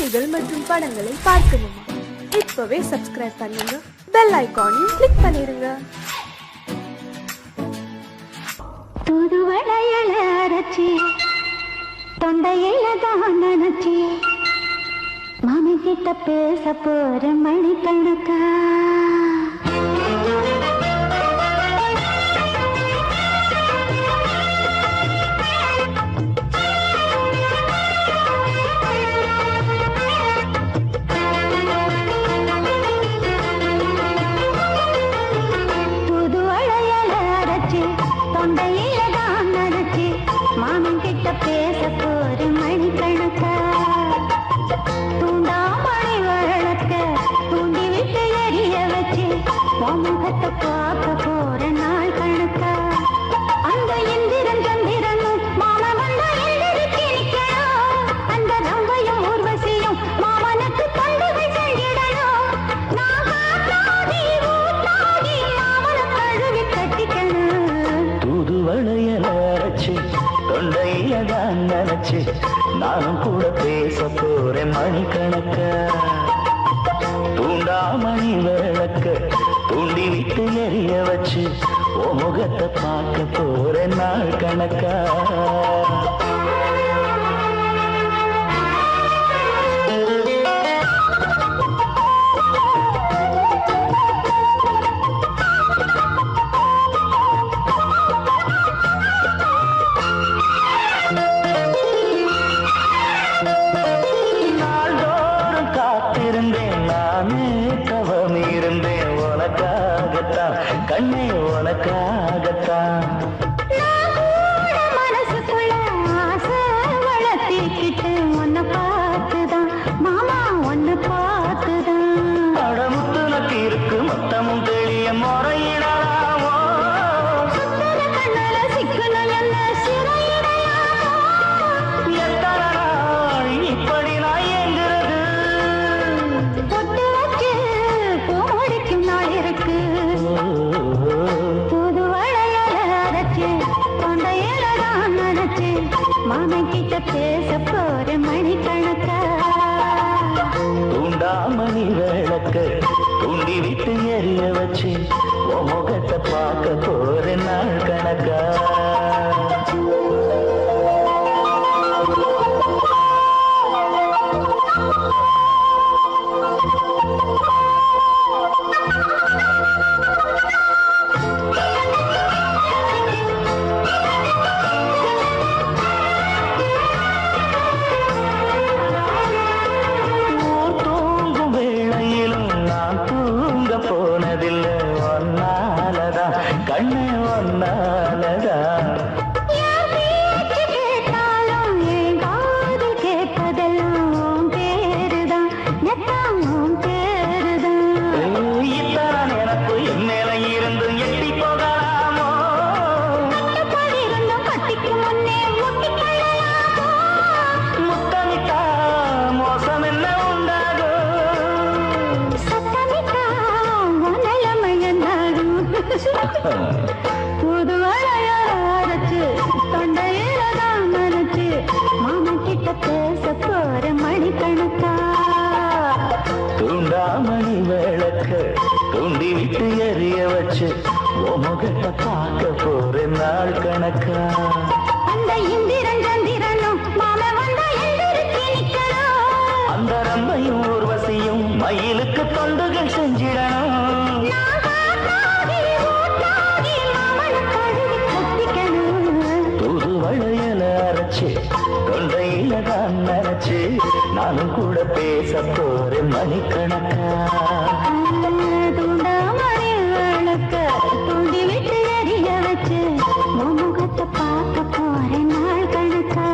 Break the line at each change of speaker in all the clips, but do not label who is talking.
சீரியல்கள் மற்றும் படங்களை பார்க்கணுமா? இப்பவே சப்ஸ்கிரைப் பண்ணுங்க, பெல் ஐகானையும் கிளிக் பண்ணிருங்க.
தூதுவளையல அரைச்சி தொண்டையில தான் நினைச்சி மாமி கிட்ட பேச போற மணிக்கணக்கா. பேச போற மணிக்கணக்கா. தூண்டாமணி வழக்க தூண்டி விட்டு எரிய வச்சு முகத்தை பார்க்க போற நாள் கணக்கா. அந்த இந்திரன் சந்திரனும் மாமன் வந்த எந்திரிச்சு நிக்கணும். அந்த ரம்பையும் ஊர்வசியும் மாமனுக்கு பண்டுகள் செஞ்சிடணும். நான் காத்தாடி ஊத்தாடி மாமனை கழுவி கட்டிக்கணும்.
தூதுவளையல அரைச்சு தொண்டையில தான் நினைச்சு நானும் கூட பேச போறேன் மணிக்கணக்கா. தூண்டாமணி விளக்க தூண்டி விட்டு எரிய வச்சு ஓ முகத்தை பார்க்க போறேன் நாள் கணக்கா. கண்ணே உனக்காகத்தான்
மனசுக்குள்ள ஆசை வளர்த்திக்கிட்டு உன்னை பார்த்துதான் மாமா உன்னை பார்த்துதான்.
அடமுத்து நக்கு இருக்கு மொத்தமும் தெளிய முறையிடலாமோ.
சுத்தர கண்ணால சிக்கணும் என்ன சிறையிடையாமோ.
எத்தனை நாள் இப்படி நான் எங்கிறது
பொட்டு வச்சு பூடிக்கும் நாள் இருக்கு. மாமன் கிட்ட பேச போற மணிக்கணக்கா.
தூண்டாமணி விளக்க தூண்டி விட்டு எரிய வச்சு முகத்தை பார்க்க போற நாள் கணக்கா. போனதில்லை ஒன்னாலதான் கண்ணு ஒன்னாலதான்.
கேட்டாலும் என் காது கேட்பதெல்லாம் பேருதான் நெத்தாம் பேருதான்.
இத்தான் எனக்கு என் மேல இருந்து எட்டி போகலாமோ.
இருந்தும் கட்டிக்கு முன்னே முட்டிக்கொள்ளலாமோ.
முத்தமிட்டா மோசம் என்ன உண்டாகும்.
சத்தமிட்டா புது அழைச்சு தொண்டையில தான் மறைச்சு மாமன் கிட்ட பேச போற மணிக்கணக்கா.
தூண்டாமணி விளக்க தூண்டி விட்டு எரிய வச்சு முகத்தை பார்க்க போற நாள் கணக்கா.
அந்த இந்திரன் சந்திரனும் மாமன் வந்த எந்திரிச்சு நிக்கணும்.
அந்த ரம்பையும் ஊர்வசியும் மயிலுக்கு தொண்டுகள் செஞ்சிடணும். தூதுவளையல அரைச்சு தொண்டையில தான் நினைச்சு நானும் கூட பேச போறேன் மணிக்கணக்கா.
தூண்டாமணி விளக்க தூண்டி விட்டு எரிய வச்சு முகத்தை பார்க்க போறேன் நாள் கணக்கா.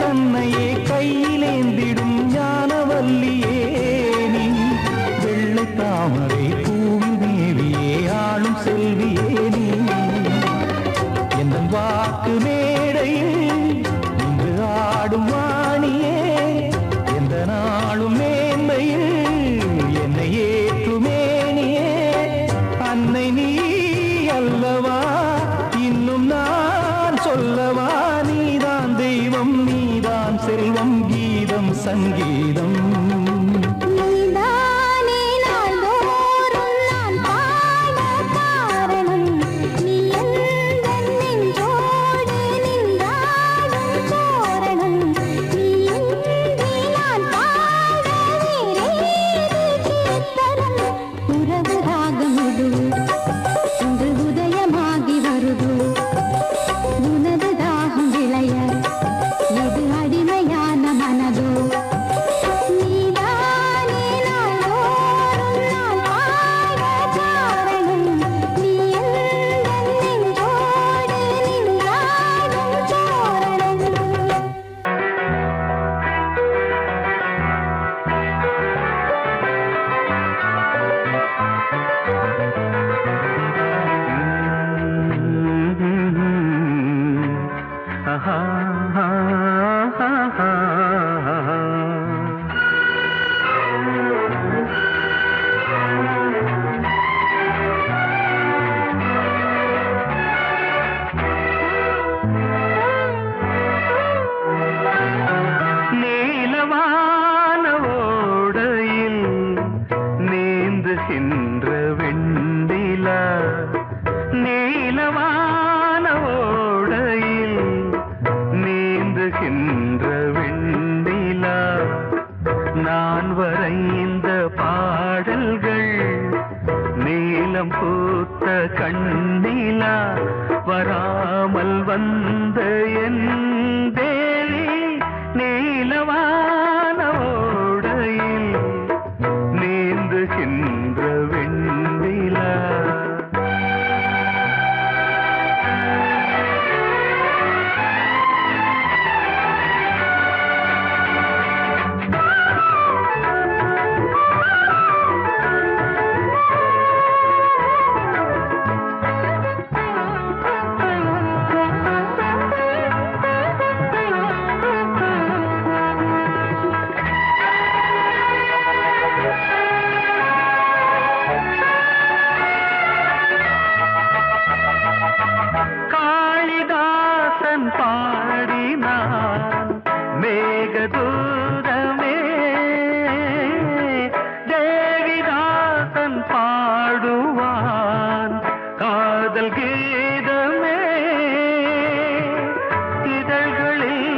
தன்னையே கையிலேந்திடும் ஞானவல்லியே நீ வெள்ளை தாமரை பூவில் தேவியே ஆளும் செல்வியே நீ எந்த வாக்கு மேடையில் இன்று ஆடும் வாணியே எந்த நாளும் மேன்மையில் என்னை ஏற்றுமேனியே அன்னை நீ அல்லவா இன்னும் நான் சொல்லவா நீதான் தெய்வம் நீதான் செல்வம் கீதம் சங்கீதம் நான் வரைந்த பாடல்கள் நீலம் பூத்த கண்ணிலா வராமல் வந்த என் தேவி நீலவான ஓடையில் நீந்துகின்ற வெண்ணிலா பாடினான் மேகதூதமே தேவிதாசன் பாடுவான் காதல் கீதமே இதழ்களில்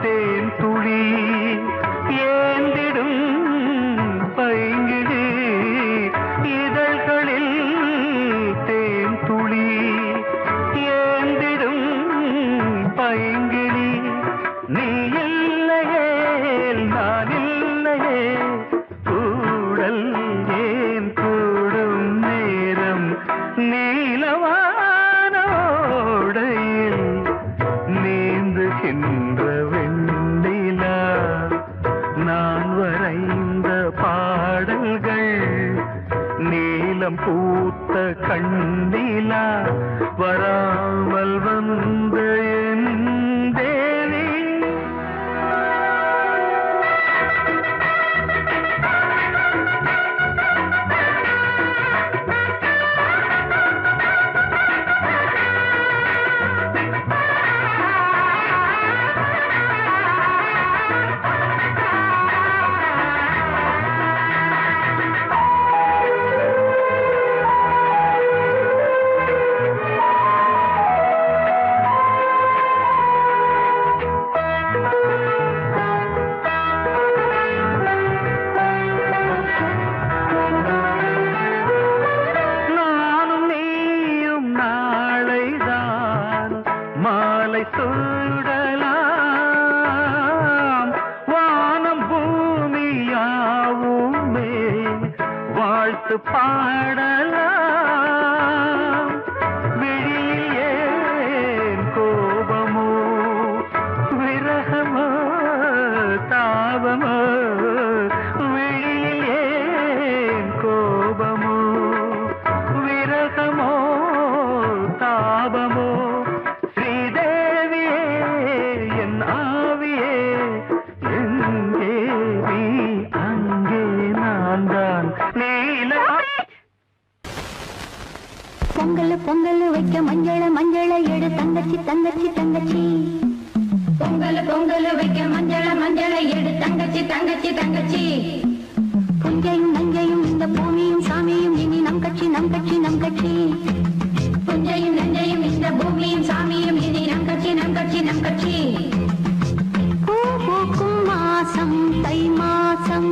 தேன் துளி ஏந்திடும் பைங்கிழி இதழ்களில் தேன் துளி ஏந்திடும் பைங்கிளி நீ இல்லையே நான் இல்லையே கூடல் ஏன் கூடும் நேரம் நீலவானோடையில் நீந்துகின்ற வெண்ணிலா நான் வரைந்த பாடல்கள் நீலம் பூத்த கண்ணிலா வராமல் வந்த என் தேவி மாலை சூடலாம் வானம் பூமியாவுமே வாழ்த்து பாடலாம் விழியில் ஏன் கோபமோ விரகம்
பொங்கல் வைக்க மஞ்சள மஞ்சள எடு தங்கச்சி தங்கச்சி தங்கச்சி பொங்கல் பொங்கல் வைக்க மஞ்சள மஞ்சள எடு தங்கச்சி தங்கச்சி தங்கச்சி புஞ்சையும் நஞ்சையும் இந்த பூமியும் சாமியும் இனி நம் கட்சி நம் கட்சி நம் கட்சி புஞ்சையும் நஞ்சையும் இந்த பூமியும் சாமியும் இனி நம் கட்சி நம் கட்சி நம் கட்சி பூ பூக்கும் மாசம் தை மாசம்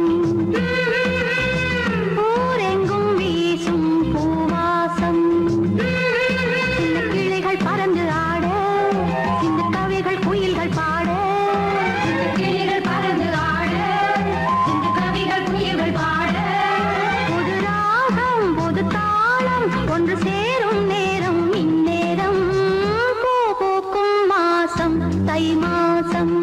ஊரெங்கும் வீசும் பூவாசம் சின்ன கிளைகள் பறந்து ஆட சின்ன கவிகள் குயில்கள் பாட சின்ன கிளைகள் பறந்து ஆட சின்ன கவிகள் குயில்கள் பாட புது ராகம் புது தாளம் ஒன்று சேரும் நேரம் இந்நேரம் பூ பூக்கும் மாசம் தை மாசம்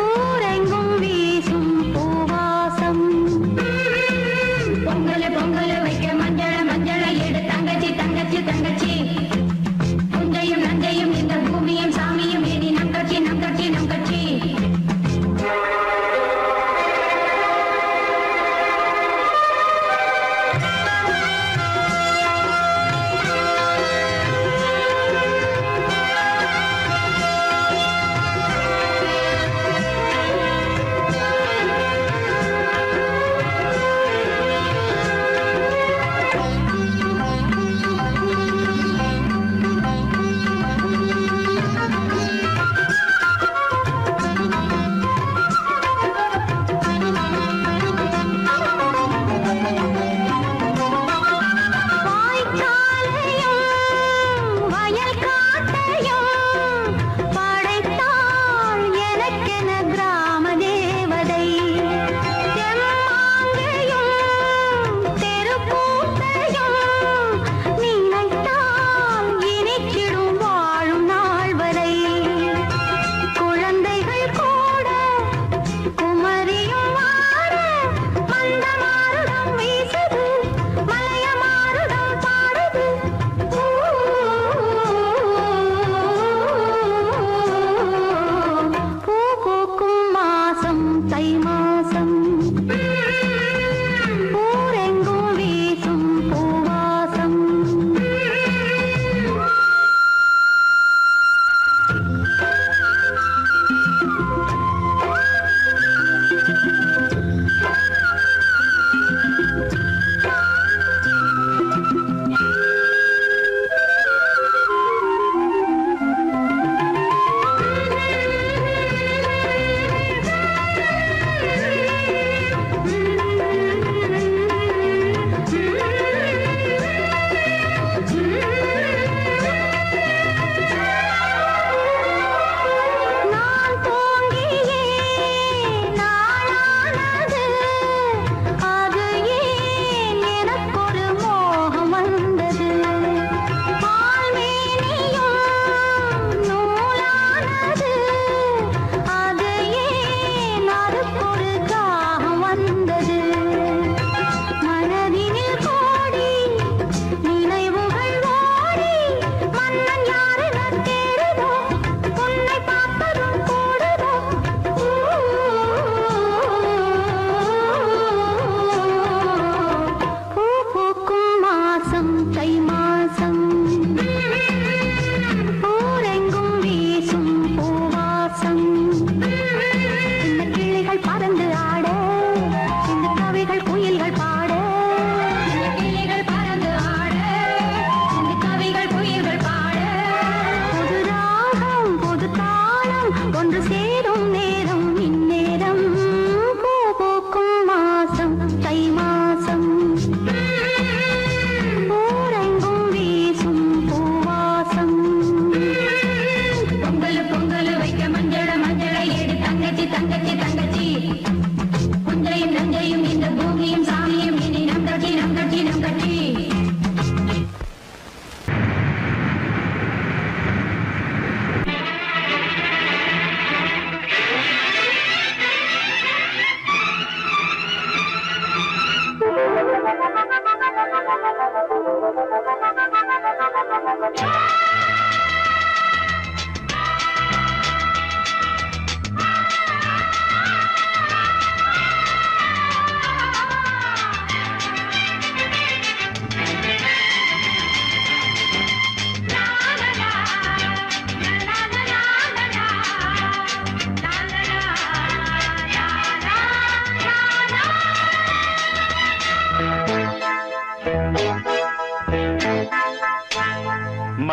ஊரெங்கும் வீசும் பூவாசம் பொங்கல் பொங்கல் வைக்க மஞ்சள மஞ்சள எடு தங்கச்சி தங்கச்சி தங்கச்சி புஞ்சையும் நஞ்சையும் இந்த பூமியும் சாமியும் இனி நம் கட்சி நம் கட்சி நம் கட்சி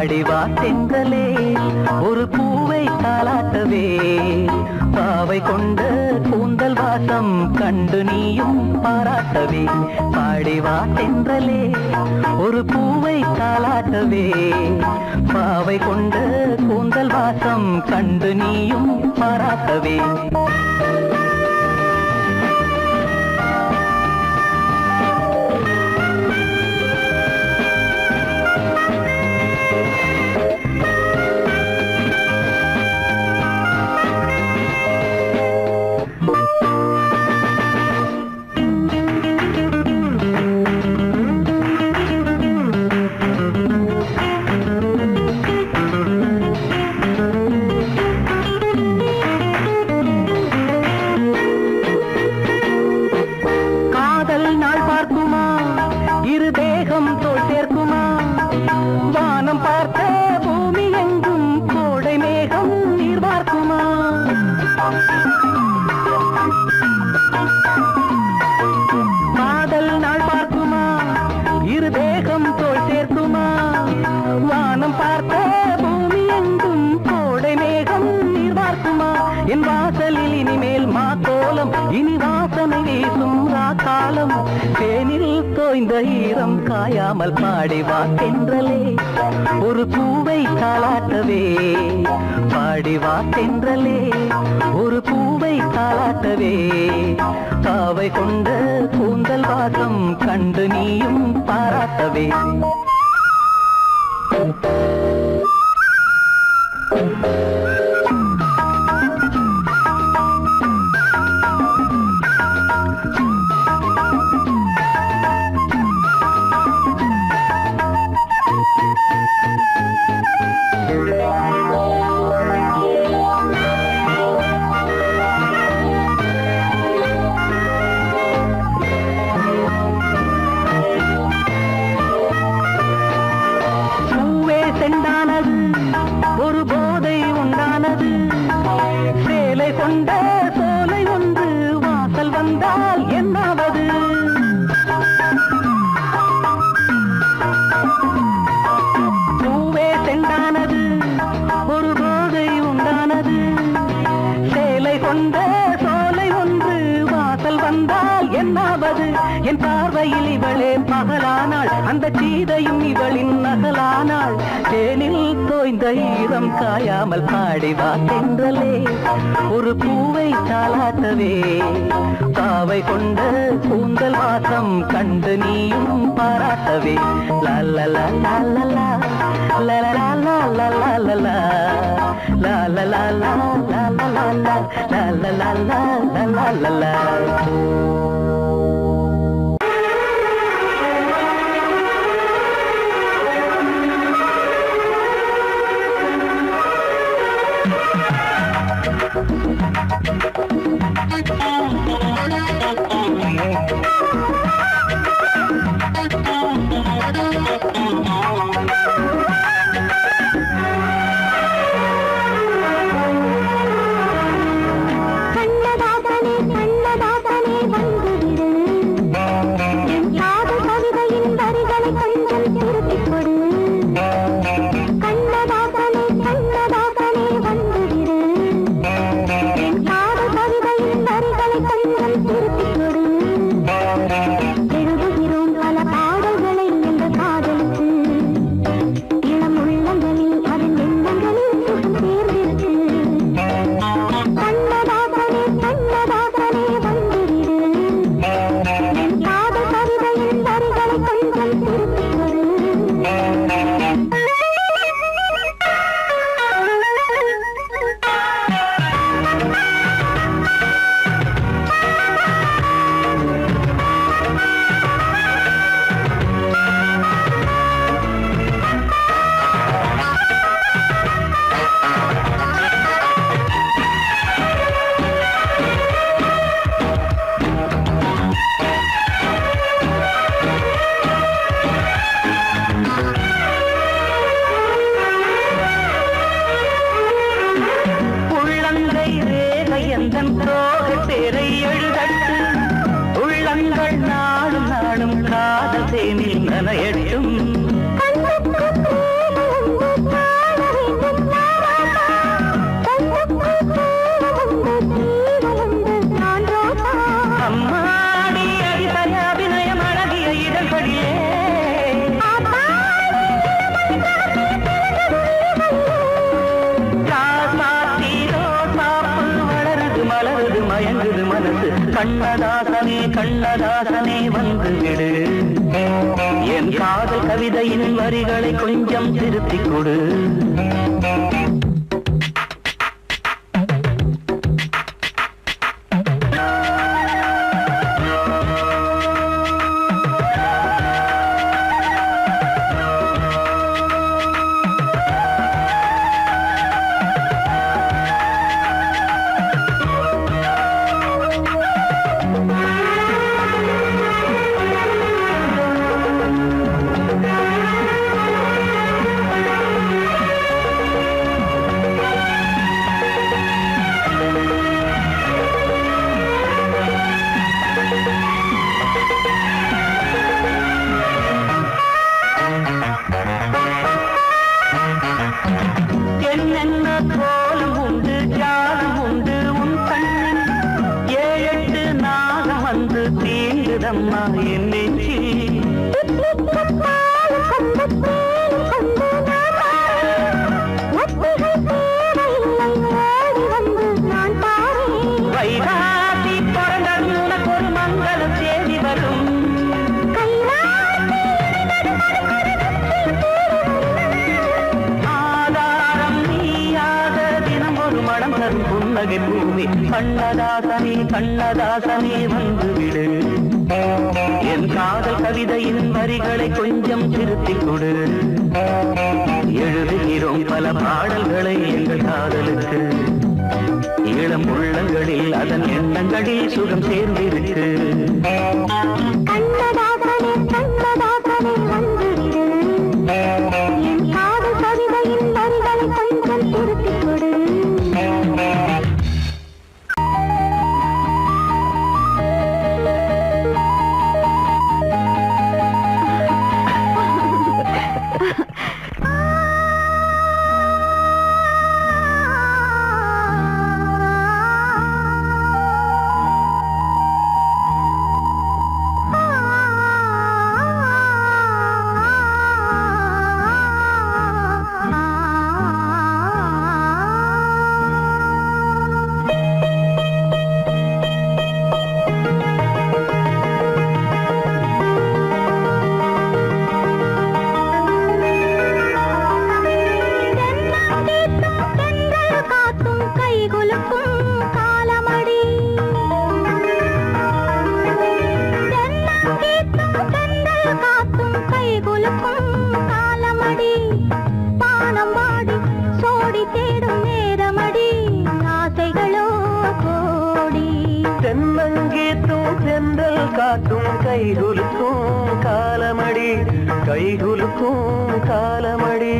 பாடிவா தென்றலே ஒரு பூவை தாலாட்டவே பாவை கொண்ட கூந்தல் வாசம் கண்டு நீயும் பாராட்டவே பாடிவா தென்றலே ஒரு பூவை தாலாட்டவே பாவை கொண்ட கூந்தல் வாசம் கண்டு நீயும் பாராட்டவே ஈரம் காயாமல் பாடிவா தென்றலே ஒரு பூவை தாலாட்டவே பாடிவா தென்றலே ஒரு பூவை தாலாட்டவே பாவை கொண்ட கூந்தல் வாசம் கண்டு நீயும் பாராட்டவே என் பார்வையில் இவளே பகலானாள் அந்த சீதையும் இவளின் நகலானாள் தேனில் தோய்ந்த ஈரம் காயாமல் பாடிவா தென்றலே ஒரு பூவை தாலாட்டவே பாவை கொண்ட கூந்தல் வாசம் கண்டு நீயும் பாராட்டவே லல்லலா லல்லலா லல்லலா லல்லலா லல்லலா லல்லலா லல்லலா
கண்ணதாசனே கண்ணதாசனே
கண்ணதாசனே கண்ணதாசனே வந்து விடு என் காதல் கவிதையின் வரிகளை கொஞ்சம் திருத்திக் கொடு கண்ணதாசனே கண்ணதாசனே வந்து விடு என் காதல் கவிதையின் வரிகளை கொஞ்சம் திருத்திக் கொடு எழுதுகிறோம் பல பாடல்களை எங்கள் காதலுக்கு இளம் உள்ளங்களில் அதன் எண்ணங்களில் சுகம் சேர்ந்திருக்கு
கண்ணதாசனே கண்ணதாசனே வந்து விடு என் காதல் கவிதையின் வரிகளை கொஞ்சம் திருத்திக் கொடு
கைகுலுக்கும் காலமடி கைகுலுக்கும் காலமடி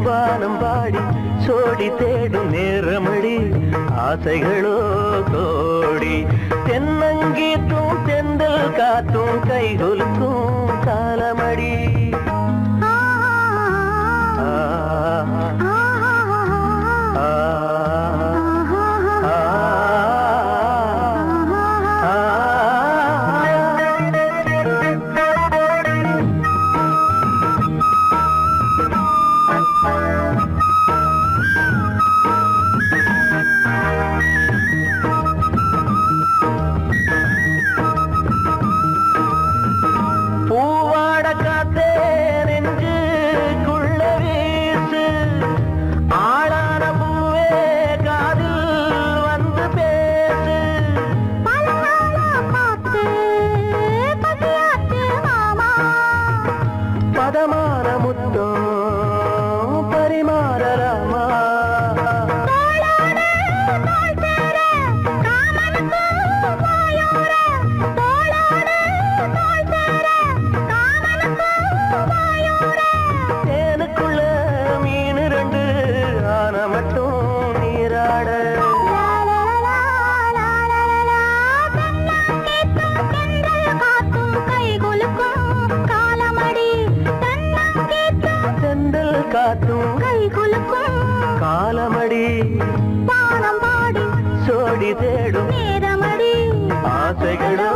வானம் பாடி சோடி தேடும் நேரமடி ஆசைகளோ கோடி தென்னங்கீற்றும் தென்றல் காத்தும் கைகுலுக்கும் காலமடி
ஆசைகளும்